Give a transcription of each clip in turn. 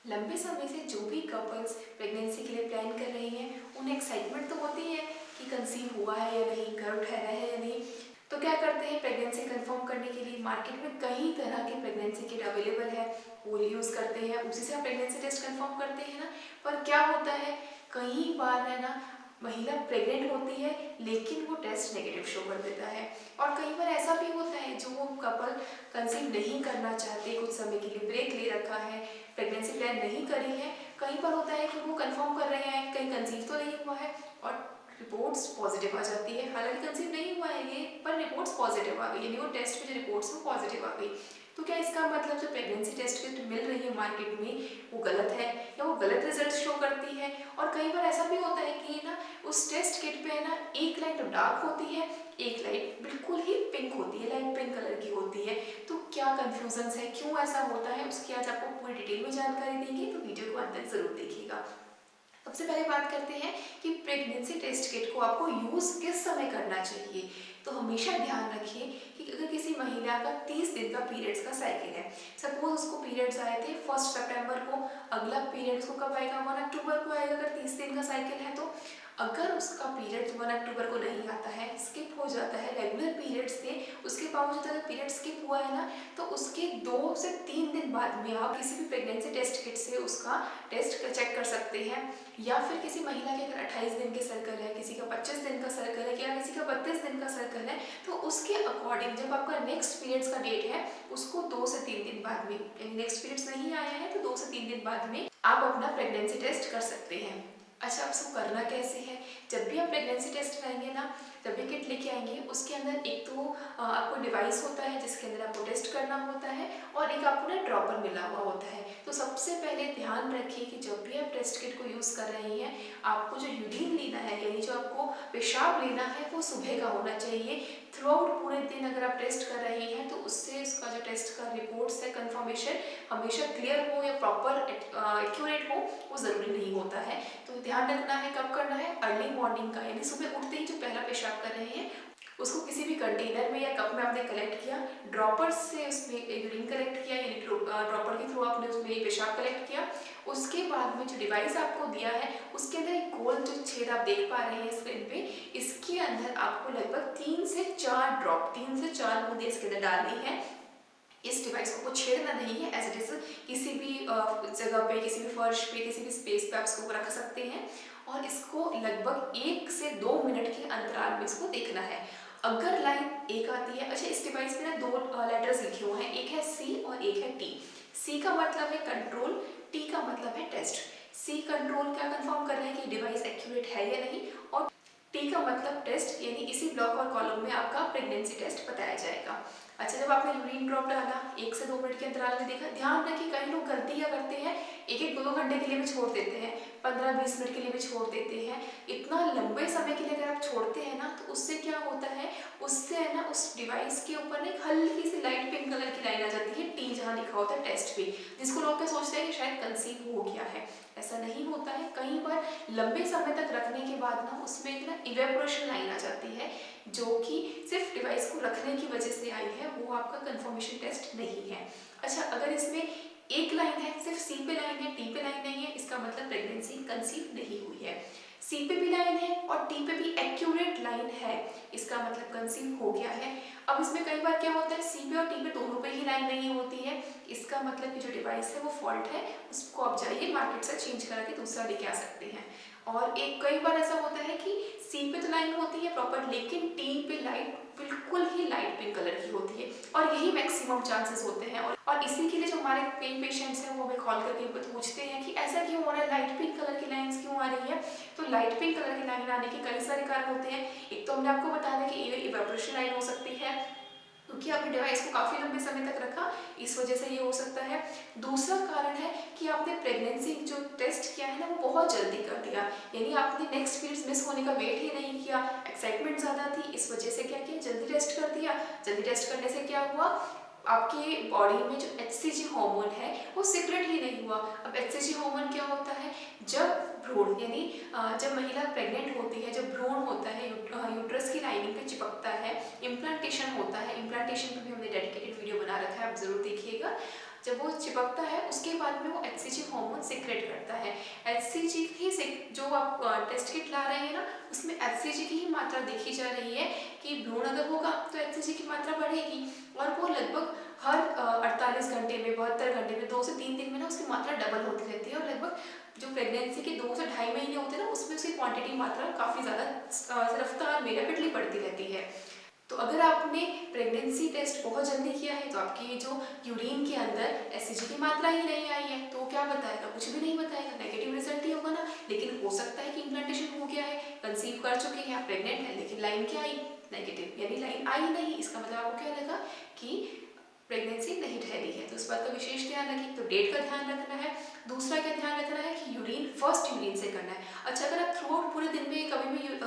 लंबे समय से जो भी कपल्स प्रेगनेंसी के लिए प्लान कर रही हैं उन्हें एक्साइटमेंट तो होती है कि कंसीव हुआ है या नहीं, गर्भ ठहरा है या नहीं। तो क्या करते हैं, प्रेगनेंसी कंफर्म करने के लिए मार्केट में कई तरह के प्रेगनेंसी किट अवेलेबल है, वो यूज़ करते हैं, उसी से हम प्रेगनेंसी टेस्ट कंफर्म करते हैं ना। पर क्या होता है, कई बार है ना महिला प्रेग्नेंट होती है लेकिन वो टेस्ट नेगेटिव शो कर देता है। और कई बार ऐसा भी होता है जो वो कपल कंसीव नहीं करना चाहते, कुछ समय के लिए ब्रेक ले रखा है, प्रेगनेंसी प्लान नहीं करी है। कई बार होता है कि वो कंफर्म कर रहे हैं कहीं कंसीव तो नहीं हुआ है और रिपोर्ट्स पॉजिटिव आ जाती है। हालांकि कंसीव नहीं हुआ है ये, पर रिपोर्ट्स पॉजिटिव आ गई, यानी वो टेस्ट में जो रिपोर्ट्स वो पॉजिटिव आ गई। तो क्या इसका मतलब जो प्रेगनेंसी टेस्ट किट मिल रही है मार्केट में वो गलत है या वो गलत रिजल्ट शो करती है? और कई बार ऐसा भी होता है कि ना उस टेस्ट किट पे है ना एक लाइट डार्क होती है, एक लाइट बिल्कुल ही पिंक होती है, लाइट पिंक कलर की होती है। तो क्या कंफ्यूजन है, क्यों ऐसा होता है, उसकी आज आपको पूरी डिटेल में जानकारी देंगे, तो वीडियो को अंत तक जरूर देखिएगा। सबसे पहले बात करते हैं कि प्रेगनेंसी टेस्ट किट को आपको यूज़ किस समय करना चाहिए। तो हमेशा ध्यान रखिए कि अगर किसी महिला का 30 दिन का पीरियड्स का साइकिल है, सपोज उसको पीरियड्स आए थे 1 सितंबर को, अगला पीरियड्स को कब आएगा, 1 अक्टूबर को आएगा। अगर 30 दिन का साइकिल है तो अगर उसका पीरियड्स 1 अक्टूबर को नहीं आता है, स्किप हो जाता है, रेगुलर पीरियड्स थे, उसके बावजूद अगर पीरियड स्किप हुआ है ना, तो उसके 2 से 3 दिन बाद में आप किसी भी प्रेगनेंसी टेस्ट किट से उसका टेस्ट चेक कर सकते हैं। या फिर किसी महिला के अगर 28 दिन के सर्कल है, किसी का 25 दिन का सर्कल है या किसी का 32 दिन का सर्कल है, तो उसके अकॉर्डिंग जब आपका नेक्स्ट पीरियड्स का डेट है उसको 2 से 3 दिन बाद में, नेक्स्ट पीरियड्स नहीं आया है तो 2 से 3 दिन बाद में आप अपना प्रेगनेंसी टेस्ट कर सकते हैं। अच्छा, अब इसको करना कैसे है? जब भी आप प्रेगनेंसी टेस्ट कराएंगे ना, जब भी किट लेके आएंगे उसके अंदर एक तो आपको डिवाइस होता है जिसके अंदर आपको टेस्ट करना होता है और एक आपको ना ड्रॉपर मिला हुआ होता है। तो सबसे पहले ध्यान रखिए कि जब भी आप टेस्ट किट को यूज़ कर रहे हैं, आपको जो यूरिन लेना है यानी जो आपको पेशाब लेना है वो सुबह का होना चाहिए। थ्रू आउट पूरे दिन अगर आप टेस्ट कर रहे हैं तो उससे उसका जो टेस्ट का रिपोर्ट्स है, कंफर्मेशन हमेशा क्लियर हो या प्रॉपर एक्यूरेट हो, वो ज़रूरी नहीं होता है। तो ध्यान रखना है कब करना है, अर्ली मॉर्निंग का, यानी सुबह उठते ही जो पहला पेशाब कर रहे हैं उसको किसी भी कंटेनर में या कप में आपने कलेक्ट किया, ड्रॉपर से उसमें यूरिन कलेक्ट किया, यानी ड्रॉपर के थ्रू आपने उसमें पेशाब कलेक्ट किया। उसके बाद में जो डिवाइस आपको दिया है उसके अंदर एक गोल जो छेद आप देख पा रहे हैं स्क्रीन पे, इसके अंदर आपको लगभग 3 से 4 ड्रॉप, 3 से 4 बूंदे इसके अंदर डालनी है। इस डिवाइस को छेड़ना नहीं है, एज इट इज किसी भी जगह पे, किसी भी फर्श पे, किसी भी स्पेस पे आप इसको रख सकते हैं और इसको लगभग 1 से 2 मिनट के अंतराल में इसको देखना है। अगर लाइन एक आती है, अच्छा इस डिवाइस में ना 2 लेटर्स लिखे हुए हैं, एक है सी और एक है टी। सी का मतलब है कंट्रोल, टी का मतलब है टेस्ट। सी कंट्रोल क्या कंफर्म कर रहे हैं कि डिवाइस एक्यूरेट है या नहीं, और टी का मतलब टेस्ट, यानी इसी ब्लॉक और कॉलम में आपका प्रेगनेंसी टेस्ट बताया जाएगा। अच्छा, जब आपने यूरिन ड्रॉप डाला 1 से 2 मिनट के अंतराल में देखा, ध्यान रखिए कई लोग गलती क्या करते हैं, एक एक 2 घंटे के लिए भी छोड़ देते हैं, 15-20 मिनट के लिए भी छोड़ देते हैं। इतना लंबे समय के लिए अगर आप छोड़ते हैं ना तो उससे क्या होता है, उससे है ना उस डिवाइस के ऊपर ना एक हल्की सी लाइट पिंक कलर की लाइन आ जाती है, टी जहाँ लिखा होता है टेस्ट पे, जिसको लोग क्या सोचते हैं कि शायद कंसीव हो गया है। ऐसा नहीं होता है। कई बार लंबे समय तक रखने के बाद ना उसमें एक ना इवेपोरेशन लाइन आ जाती है जो कि सिर्फ डिवाइस को रखने की वजह से आई है, वो आपका कंफर्मेशन टेस्ट नहीं है। अच्छा, अगर इसमें एक लाइन है, सिर्फ सी पे लाइन है, टी पे लाइन नहीं है, इसका मतलब प्रेगनेंसी कंसीव नहीं हुई है। सी पे भी लाइन है और टी पे भी एक्यूरेट लाइन है, इसका मतलब कंसीव हो गया है। अब इसमें कई बार क्या होता है, सी पे और टी पे दोनों पे ही लाइन नहीं होती है, इसका मतलब कि जो डिवाइस है वो फॉल्ट है, उसको आप जाइए मार्केट से चेंज करा के दूसरा लेके आ सकते हैं। और एक कई बार ऐसा होता है कि सी पे तो लाइन होती है प्रॉपर, लेकिन टी पे लाइट बिल्कुल ही लाइट पिंक कलर की होती है, और यही मैक्सिमम चांसेस होते हैं। और इसी के लिए जो हमारे कई पेशेंट्स हैं वो हमें कॉल करके पूछते हैं कि ऐसा क्यों हो रहा है, लाइट पिंक कलर की लाइंस क्यों आ रही है। तो लाइट पिंक कलर की लाइन आने के कई सारे कारण होते हैं। एक तो हमने आपको बताया कि इवेपोरेशन लाइन हो सकती है, क्योंकि आपने डिवाइस को काफ़ी लंबे समय तक रखा, इस वजह से ये हो सकता है। दूसरा कारण है कि आपने प्रेगनेंसी जो टेस्ट किया है ना वो बहुत जल्दी कर दिया, यानी आपने नेक्स्ट पीरियड्स मिस होने का वेट ही नहीं किया, एक्साइटमेंट ज़्यादा थी, इस वजह से क्या किया, जल्दी टेस्ट कर दिया। जल्दी टेस्ट करने से क्या हुआ, आपकी बॉडी में जो HCG हार्मोन है वो सीक्रेट ही नहीं हुआ। अब HCG हार्मोन क्या होता है, जब भ्रूण यानी जब महिला प्रेग्नेंट होती है, जब भ्रूण होता है यूट्रस की लाइनिंग पे चिपकता है, इम्प्लांटेशन होता है, इम्प्लांटेशन पे भी हमने डेडिकेटेड वीडियो बना रखा है, आप जरूर देखिएगा। जब वो चिपकता है उसके बाद में वो HCG हार्मोन एचसीजी ही से जो आप टेस्ट किट ला रहे हैं ना, उसमें एचसीजी की ही मात्रा देखी जा रही है कि भ्रूण अगर होगा तो एचसीजी की मात्रा बढ़ेगी, और वो लगभग हर 48 घंटे में, 72 घंटे में, 2 से 3 दिन में ना उसकी मात्रा डबल होती रहती है, और लगभग जो प्रेगनेंसी के 2 से ढाई महीने होते हैं ना, उसमें उसकी क्वांटिटी मात्रा काफ़ी ज़्यादा रफ्तार में रैपिडली बढ़ती रहती है। तो अगर आपने प्रेगनेंसी टेस्ट बहुत जल्दी किया है तो आपकी जो यूरिन के अंदर एससीजी की मात्रा ही नहीं आई है, तो क्या बताएगा? कुछ भी नहीं बताएगा, नेगेटिव रिजल्ट ही होगा ना। लेकिन हो सकता है कि इम्प्लांटेशन हो गया है, कंसीव कर चुके हैं, आप प्रेग्नेंट हैं, लेकिन लाइन क्या आई? नेगेटिव, यानी लाइन आई नहीं। इसका मतलब आपको क्या लगा कि प्रेगनेंसी नहीं ठहरी है। तो इस बात का विशेष ध्यान रखें। तो डेट का ध्यान रखना है। दूसरा क्या ध्यान रखना है कि यूरिन फर्स्ट यूरिन से करना है। अच्छा, अगर आप थ्रू आउट पूरे दिन में कभी भी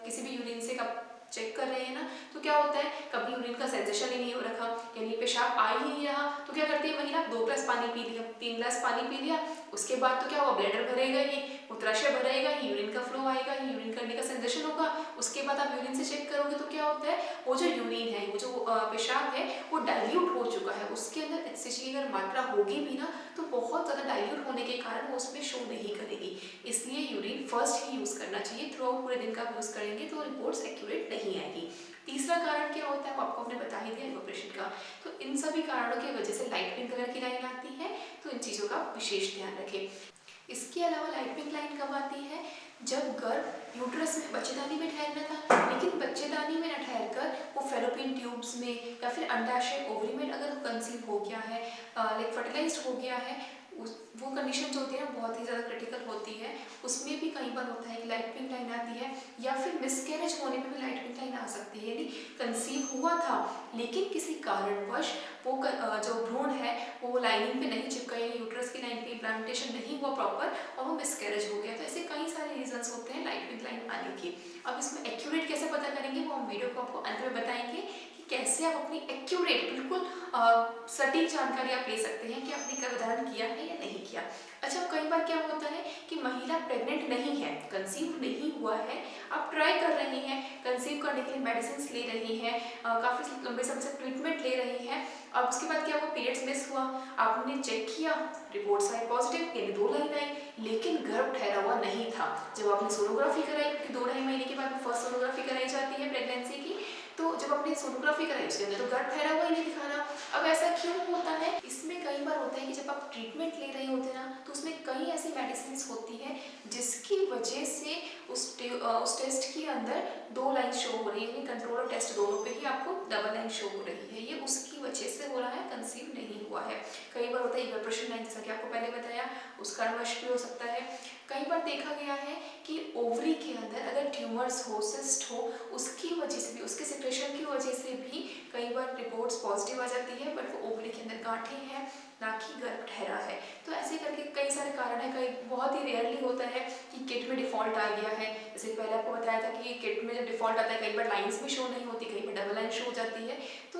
किसी भी यूरिन से आप चेक कर रहे हैं ना, तो क्या होता है, कभी यूरिन का सेंसेशन ही नहीं हो रखा, यानी पेशाब आ ही नहीं रहा, तो क्या करती है महिला? 2 ग्लास पानी पी लिया, 3 ग्लास पानी पी लिया, उसके बाद तो क्या हुआ, ब्लैडर भरेगा ही, मूत्राशय भरेगा ही, यूरिन का फ्लो आएगा ही, यूरिन करने का सेंसेशन होगा। उसके बाद आप यूरिन से चेक करोगे तो क्या होता है, वो जो यूरिन है, वो जो पेशाब है, वो डाइल्यूट हो चुका है, उसके अंदर एचसीजी की अगर मात्रा होगी भी ना, तो बहुत ज़्यादा डाइल्यूट होने के कारण वो उसमें शो नहीं करेगी। इसलिए यूरिन फर्स्ट ही यूज़ करना चाहिए। थ्रू आउट पूरे दिन का यूज़ करेंगे तो रिपोर्ट्स एक्यूरेट नहीं आएगी। तीसरा कारण क्या होता है, वो आपको हमने बता ही दिया, इवैपोरेशन का। तो इन सभी कारणों की वजह से लाइट पिंक कलर की लाइन आती है, तो इन चीज़ों का विशेष ध्यान रखें। इसके अलावा लाइट पिंक लाइन कब आती है, जब गर्भ यूट्रस में बच्चेदानी में ठहरना था, लेकिन बच्चेदानी में न ठहरकर वो फेलोपियन ट्यूब्स में या फिर अंडाशय ओवरी में अगर कंसीव हो गया है, लाइक फर्टिलाइज्ड हो गया है, वो कंडीशन जो होती है ना बहुत ही ज़्यादा क्रिटिकल होती है, उसमें भी कई बार होता है कि लाइट पिंक लाइन आती है, या फिर मिसकैरेज होने पे भी लाइट पिंक लाइन आ सकती है। यानी कंसीव हुआ था लेकिन किसी कारणवश वो जो भ्रूण है वो लाइनिंग पे नहीं चिपका, यानी यूट्रस की लाइन पे इम्प्लांटेशन नहीं हुआ प्रॉपर, और वो मिसकैरेज हो गया। तो ऐसे कई सारे रीजंस होते हैं लाइट पिंक लाइन आने के। अब इसमें एक्यूरेट कैसे पता करेंगे, वो हम वीडियो को आपको अंत में बताएंगे कि कैसे आप अपनी एक्यूरेट बिल्कुल सटीक जानकारी आप ले सकते हैं कि आपने गर्भधारण किया है या नहीं किया। अच्छा, कई बार क्या होता है कि महिला प्रेग्नेंट नहीं है, कंसीव नहीं हुआ है, आप ट्राई कर रही हैं, कंसीव करने के लिए मेडिसिन ले रही हैं, काफ़ी लंबे समय से ट्रीटमेंट ले रही हैं, अब उसके बाद क्या हुआ, पीरियड्स मिस हुआ, आपने चेक किया, रिपोर्ट्स आई पॉजिटिव, यानी 2 लाइन आई, लेकिन गर्भ ठहरा हुआ नहीं था। जब आपने सोनोग्राफी कराई, क्योंकि 2 ढाई महीने के बाद फर्स्ट सोनोग्राफी कराई जाती है प्रेगनेंसी की, तो जब आपने सोनोग्राफी कराई उसके अंदर तो गर्भ ठहरा हुआ ही नहीं दिखा रहा। अब ऐसा क्यों होता है, इसमें कई बार होता है कि जब आप ट्रीटमेंट ले रहे होते हैं ना, तो उसमें कई ऐसी मेडिसिन होती हैं जिसकी वजह से उस टेस्ट के अंदर 2 लाइन शो हो रही है, यानी कंट्रोल और टेस्ट दोनों पे ही आपको डबल लाइन शो हो रही है। ये उसकी वजह से हो रहा है, कंसीव नहीं हुआ है। कई बार होता है इवैपोरेशन लाइन, जैसा कि आपको पहले बताया, उस कारणवश भी हो सकता है। कई बार देखा गया है कि ओवरी के अंदर अगर ट्यूमर्स हो, सिस्ट हो, उसकी वजह से भी, उसके सिक्रेशन की वजह से भी कई बार रिपोर्ट्स पॉजिटिव आ जाती है, बट वो ओवरी के अंदर गांठें हैं, ना कि गर्भ ठहरा है। तो ऐसे करके कई सारे कारण है। कई बहुत ही रेयरली होता है कि किट में डिफॉल्ट आ गया है, जैसे पहले आपको बताया था कि किट में जब डिफॉल्ट आता है कई बार लाइंस भी शो नहीं होती, कई बार डबल लाइन शो हो जाती है। तो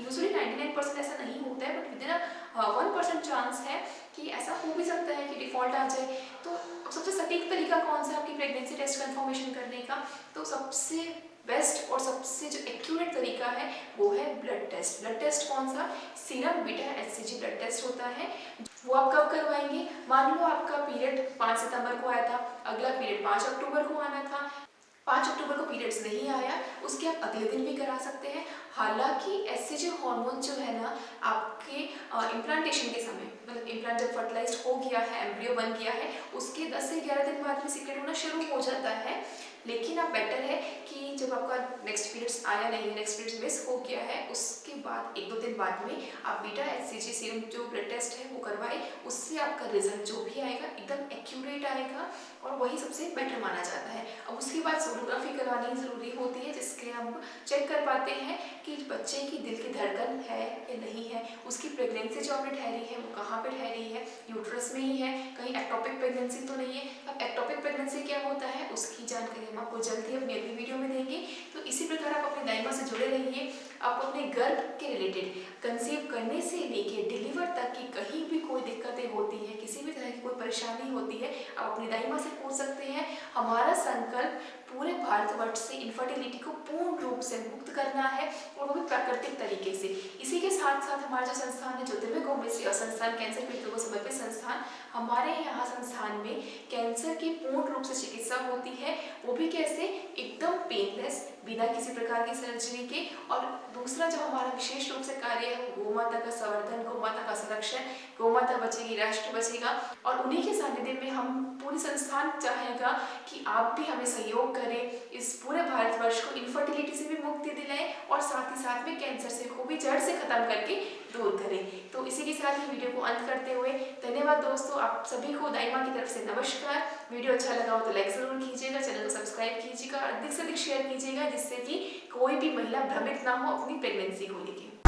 यूजुअली 99% ऐसा नहीं होता है, बट विदिन 1% चांस है कि ऐसा हो भी सकता है कि डिफॉल्ट आ जाए। तो सबसे सटीक तरीका कौन सा है आपकी प्रेगनेंसी टेस्ट कंफर्मेशन करने का, तो सबसे बेस्ट और सबसे जो एक्यूरेट तरीका है वो है ब्लड टेस्ट। ब्लड टेस्ट कौन सा, serum beta HCG blood test होता है। वो आप कब करवाएंगे, मान लो आपका पीरियड 5 सितंबर को आया था, अगला पीरियड 5 अक्टूबर को आना था, 5 अक्टूबर को पीरियड्स नहीं आया, उसके आप अगले दिन भी करा सकते हैं। हालांकि एचसीजी हार्मोन जो है ना, आपके इम्प्लांटेशन के समय, मतलब इम्प्लांट जब फर्टिलाइज्ड हो गया है, एम्ब्रियो बन गया है, उसके 10 से 11 दिन बाद में सीक्रेट होना शुरू हो जाता है। लेकिन अब बेटर है कि जब आपका नेक्स्ट पीरियड्स आया नहीं, नेक्स्ट पीरियड्स मिस हो गया है, उसके बाद 1-2 दिन बाद में आप बीटा एचसीजी सीरम जो ब्लड टेस्ट है वो करवाएं। उससे आपका रिजल्ट जो भी आएगा एकदम एक्यूरेट आएगा, और वही सबसे बेटर माना जाता है। अब उसके बाद सोनोग्राफी करवानी ज़रूरी होती है, जिसके हम चेक कर पाते हैं कि बच्चे की दिल की धड़कन है या नहीं है, उसकी प्रेगनेंसी जो आपने ठहरी है वो कहाँ पे ठहरी है, यूट्रस में ही है, कहीं एक्टोपिक प्रेगनेंसी तो नहीं है। अब एक्टोपिक प्रेगनेंसी क्या होता है, उसकी जानकारी हम आपको जल्दी अपनी अगली वीडियो में देंगे। तो इसी प्रकार आप अपने दाइमा से जुड़े रहिए। आप अपने गर्भ के रिलेटेड कंसीव करने से लेके डिलीवर तक की कहीं भी कोई दिक्कतें होती हैं, किसी भी तरह की कोई परेशानी होती है, आप अपनी दाइमा से पूछ सकते हैं। हमारा संकल्प पूरे भारतवर्ष से इनफर्टिलिटी को पूर्ण रूप से मुक्त करना है, और वो भी प्राकृतिक तरीके से। इसी के साथ साथ हमारा जो संस्थान है ज्योतिर्मय गोमेसी और संस्थान कैंसर पीड़ितों को समर्पित संस्थान, हमारे यहाँ संस्थान में कैंसर की पूर्ण रूप से चिकित्सा होती है, वो भी कैसे, एकदम पेनलेस, बिना किसी प्रकार की सर्जरी के। और दूसरा जो हमारा विशेष रूप से कार्य है, गौ माता का संवर्धन, गौ माता का संरक्षण, गौ माता बचेगी राष्ट्र बचेगा। और उन्हीं के सानिध्य में हम पूरी संस्थान चाहेगा कि आप भी हमें सहयोग करें, इस पूरे भारतवर्ष को इनफर्टिलिटी से भी मुक्ति दिलाएं, और साथ ही साथ में कैंसर से को भी जड़ से खत्म करके दूर करें। तो इसी के साथ ही वीडियो को अंत करते हुए धन्यवाद दोस्तों, आप सभी को दाई माँ की तरफ से नमस्कार। वीडियो अच्छा लगा हो तो लाइक जरूर कीजिएगा, चैनल को सब्सक्राइब कीजिएगा, अधिक से अधिक शेयर कीजिएगा, जिससे कि कोई भी महिला भ्रमित ना हो अपनी प्रेगनेंसी को लेकर।